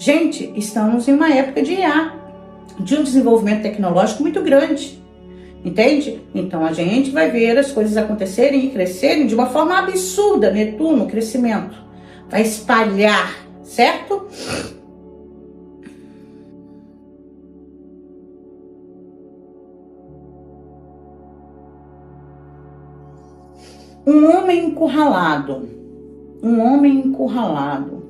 Gente, estamos em uma época de IA, de um desenvolvimento tecnológico muito grande, entende? Então a gente vai ver as coisas acontecerem e crescerem de uma forma absurda. Netuno, crescimento, vai espalhar, certo? Um homem encurralado. Um homem encurralado.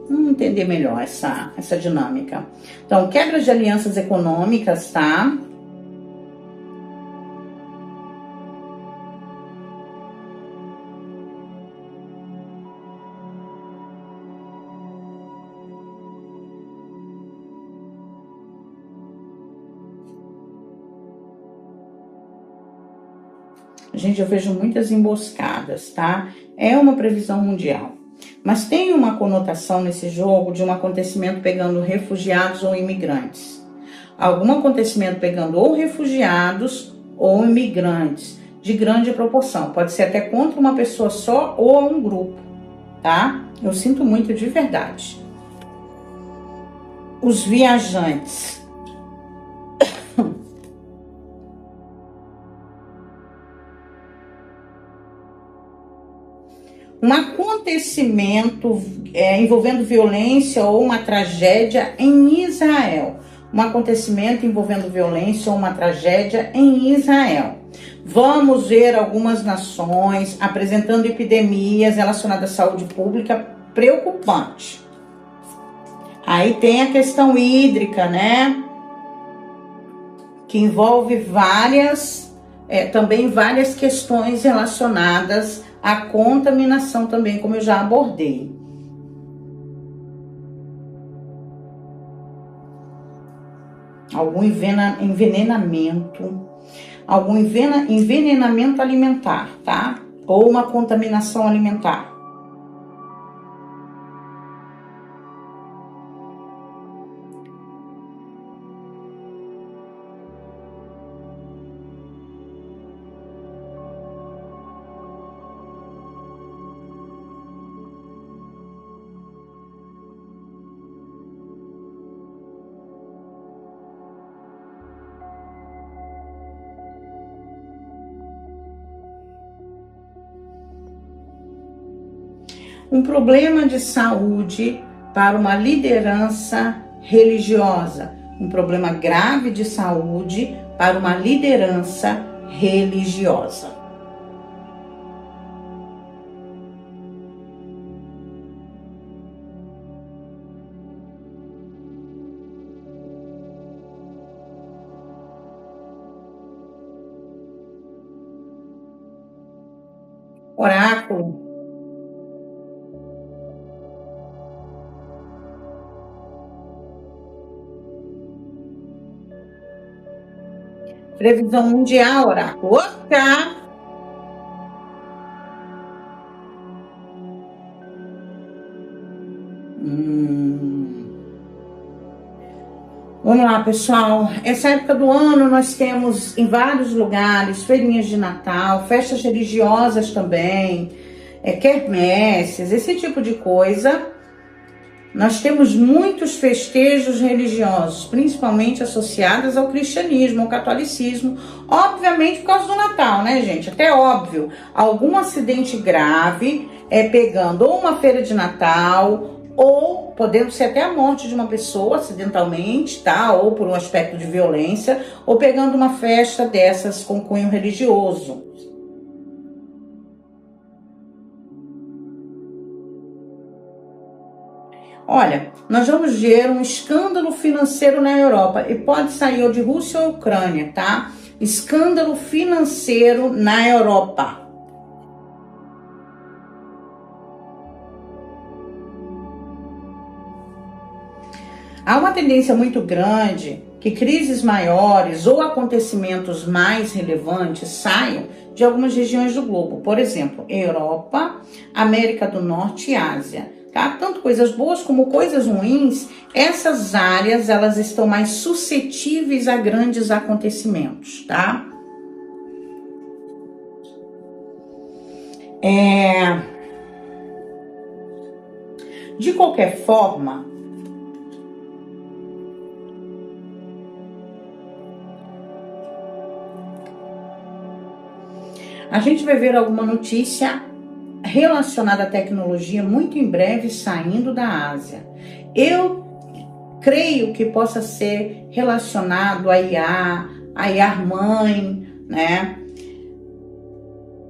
Vamos entender melhor essa dinâmica. Então, quebra de alianças econômicas, tá? Gente, eu vejo muitas emboscadas, tá? É uma previsão mundial. Mas tem uma conotação nesse jogo de um acontecimento pegando refugiados ou imigrantes. Algum acontecimento pegando ou refugiados ou imigrantes, de grande proporção. Pode ser até contra uma pessoa só ou um grupo, tá? Eu sinto muito de verdade. Os viajantes. Um acontecimento envolvendo violência ou uma tragédia em Israel. Um acontecimento envolvendo violência ou uma tragédia em Israel. Vamos ver algumas nações apresentando epidemias relacionadas à saúde pública preocupante. Aí tem a questão hídrica, né? Que envolve também várias questões relacionadas à contaminação também, como eu já abordei. Algum envenenamento, algum envenenamento alimentar, tá? Ou uma contaminação alimentar. Um problema de saúde para uma liderança religiosa. Um problema grave de saúde para uma liderança religiosa. Oráculo. Previsão mundial, oráculo. Opa! Vamos lá, pessoal. Essa época do ano nós temos em vários lugares feirinhas de Natal, festas religiosas também, quermesses, esse tipo de coisa. Nós temos muitos festejos religiosos, principalmente associados ao cristianismo, ao catolicismo, obviamente por causa do Natal, né, gente? Até óbvio, algum acidente grave pegando ou uma feira de Natal, ou podendo ser até a morte de uma pessoa acidentalmente, tá? Ou por um aspecto de violência, ou pegando uma festa dessas com cunho religioso. Olha, nós vamos ver um escândalo financeiro na Europa e pode sair ou de Rússia ou Ucrânia, tá? Escândalo financeiro na Europa. Há uma tendência muito grande que crises maiores ou acontecimentos mais relevantes saiam de algumas regiões do globo. Por exemplo, Europa, América do Norte e Ásia. Tá? Tanto coisas boas como coisas ruins, essas áreas elas estão mais suscetíveis a grandes acontecimentos, tá? De qualquer forma, A gente vai ver alguma notícia relacionada à tecnologia muito em breve saindo da Ásia. Eu creio que possa ser relacionado a IA mãe, né?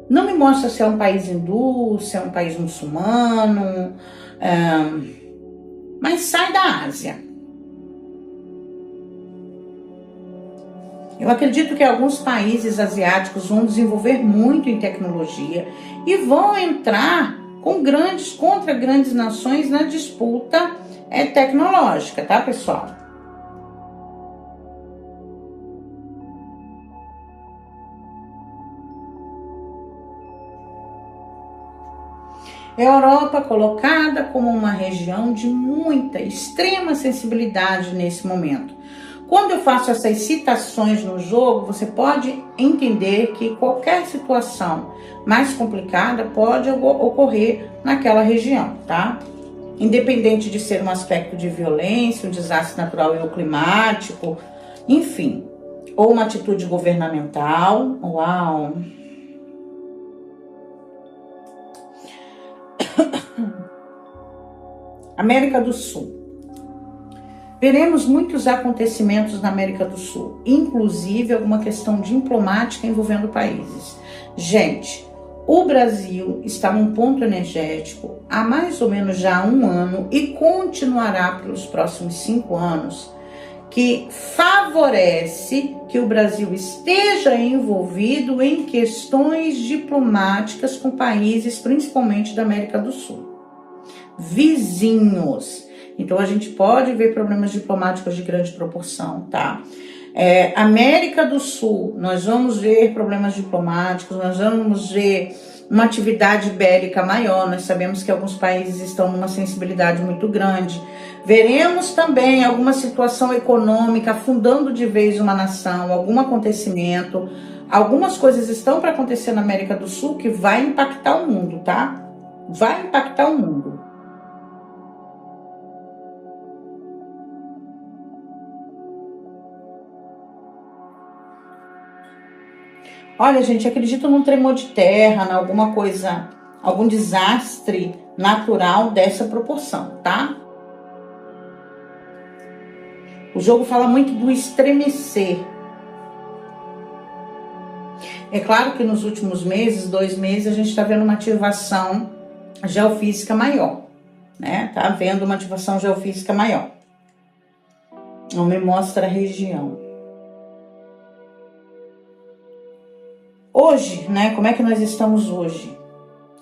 Não me mostra se é um país hindu, se é um país muçulmano, mas sai da Ásia. Eu acredito que alguns países asiáticos vão desenvolver muito em tecnologia e vão entrar contra grandes nações na disputa tecnológica, tá, pessoal? Europa colocada como uma região de muita, extrema sensibilidade nesse momento. Quando eu faço essas citações no jogo, você pode entender que qualquer situação mais complicada pode ocorrer naquela região, tá? Independente de ser um aspecto de violência, um desastre natural ou climático, enfim, ou uma atitude governamental. Uau! América do Sul. Veremos muitos acontecimentos na América do Sul, inclusive alguma questão diplomática envolvendo países. Gente, o Brasil está num ponto energético há mais ou menos já 1 ano e continuará pelos próximos 5 anos, que favorece que o Brasil esteja envolvido em questões diplomáticas com países, principalmente da América do Sul. Vizinhos. Então a gente pode ver problemas diplomáticos de grande proporção, tá? América do Sul, nós vamos ver problemas diplomáticos, nós vamos ver uma atividade bélica maior, nós sabemos que alguns países estão numa sensibilidade muito grande. Veremos também alguma situação econômica afundando de vez uma nação, algum acontecimento. Algumas coisas estão para acontecer na América do Sul que vai impactar o mundo, tá? Vai impactar o mundo. Olha, gente, acredito num tremor de terra, em alguma coisa, algum desastre natural dessa proporção, tá? O jogo fala muito do estremecer. É claro que nos últimos meses, 2 meses, a gente está vendo uma ativação geofísica maior, né? Tá vendo uma ativação geofísica maior. Não me mostra a região. Hoje, né? Como é que nós estamos hoje?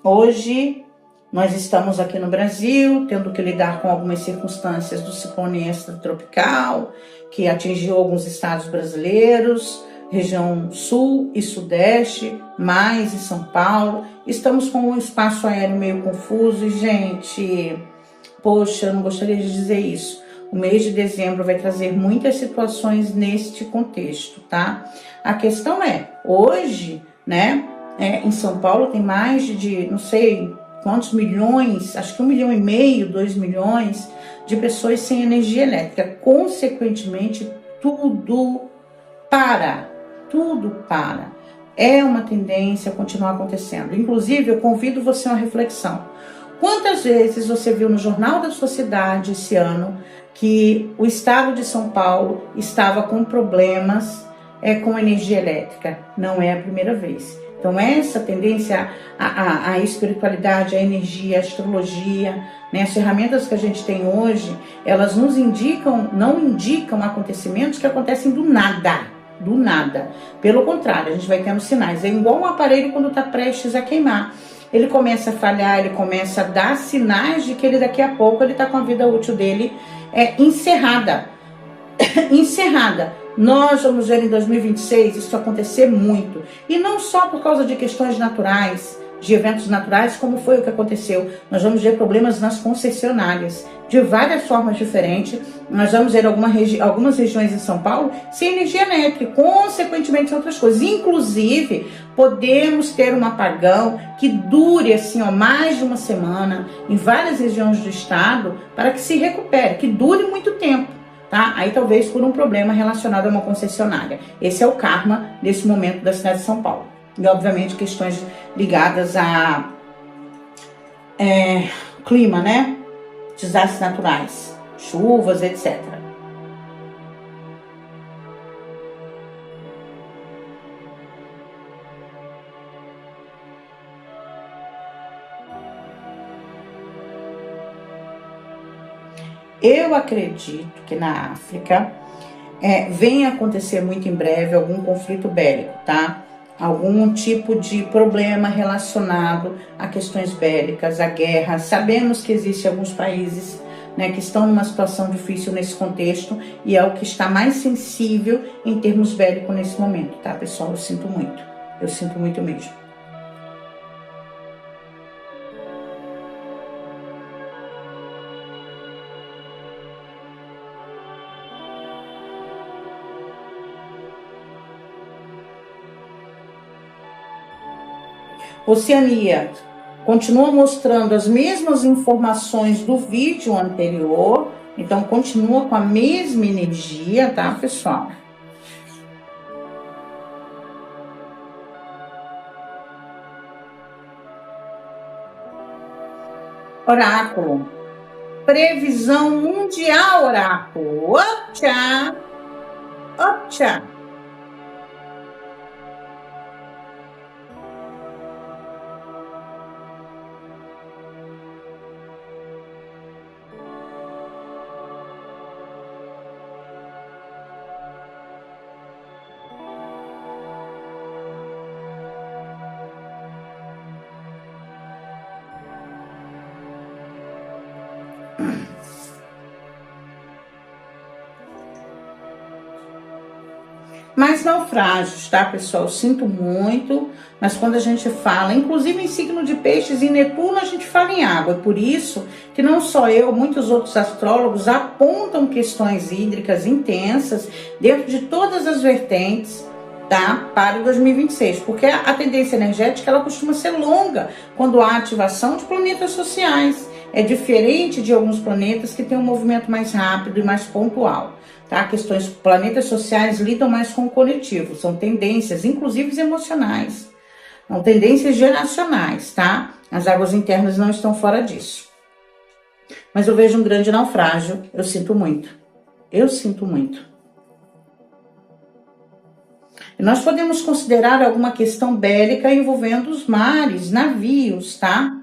Hoje, nós estamos aqui no Brasil, tendo que lidar com algumas circunstâncias do ciclone extratropical, que atingiu alguns estados brasileiros, região sul e sudeste, mais em São Paulo. Estamos com um espaço aéreo meio confuso e, gente, poxa, eu não gostaria de dizer isso. O mês de dezembro vai trazer muitas situações neste contexto, tá? A questão é, hoje, né, em São Paulo tem mais de, não sei quantos milhões, acho que 1,5 milhão, 2 milhões de pessoas sem energia elétrica. Consequentemente, tudo para. É uma tendência a continuar acontecendo. Inclusive, eu convido você a uma reflexão. Quantas vezes você viu no Jornal da Sociedade esse ano que o estado de São Paulo estava com problemas com energia elétrica? Não é a primeira vez. Então, essa tendência à espiritualidade, à energia, à astrologia, né, as ferramentas que a gente tem hoje, elas nos indicam, não indicam acontecimentos que acontecem do nada. Do nada. Pelo contrário, a gente vai tendo sinais. É igual um aparelho quando está prestes a queimar. Ele começa a falhar, ele começa a dar sinais de que ele daqui a pouco ele está com a vida útil dele encerrada. Encerrada. Nós vamos ver em 2026 isso acontecer muito. E não só por causa de questões naturais, de eventos naturais, como foi o que aconteceu. Nós vamos ver problemas nas concessionárias, de várias formas diferentes. Nós vamos ver algumas regiões em São Paulo sem energia elétrica, consequentemente outras coisas. Inclusive, podemos ter um apagão que dure assim, mais de uma semana em várias regiões do estado para que se recupere, que dure muito tempo. Tá? Aí talvez por um problema relacionado a uma concessionária. Esse é o karma desse momento da cidade de São Paulo. e obviamente questões ligadas a clima, né? Desastres naturais, chuvas, etc. Eu acredito que na África venha acontecer muito em breve algum conflito bélico, tá? Algum tipo de problema relacionado a questões bélicas, a guerra. Sabemos que existem alguns países, né, que estão numa situação difícil nesse contexto e é o que está mais sensível em termos bélicos nesse momento, tá, pessoal? Eu sinto muito mesmo. Oceania continua mostrando as mesmas informações do vídeo anterior, então continua com a mesma energia, tá, pessoal? Oráculo. Previsão mundial, oráculo. Oxa! Oxa! Mais naufrágios, tá, pessoal? Sinto muito, mas quando a gente fala, inclusive em signo de peixes e Netuno, a gente fala em água. É por isso que não só eu, muitos outros astrólogos apontam questões hídricas intensas dentro de todas as vertentes, tá, para 2026, porque a tendência energética ela costuma ser longa quando há ativação de planetas sociais. É diferente de alguns planetas que têm um movimento mais rápido e mais pontual. Tá? Questões planetas sociais lidam mais com o coletivo, são tendências, inclusive emocionais, são tendências geracionais, tá? As águas internas não estão fora disso. Mas eu vejo um grande naufrágio, eu sinto muito. E nós podemos considerar alguma questão bélica envolvendo os mares, navios, tá?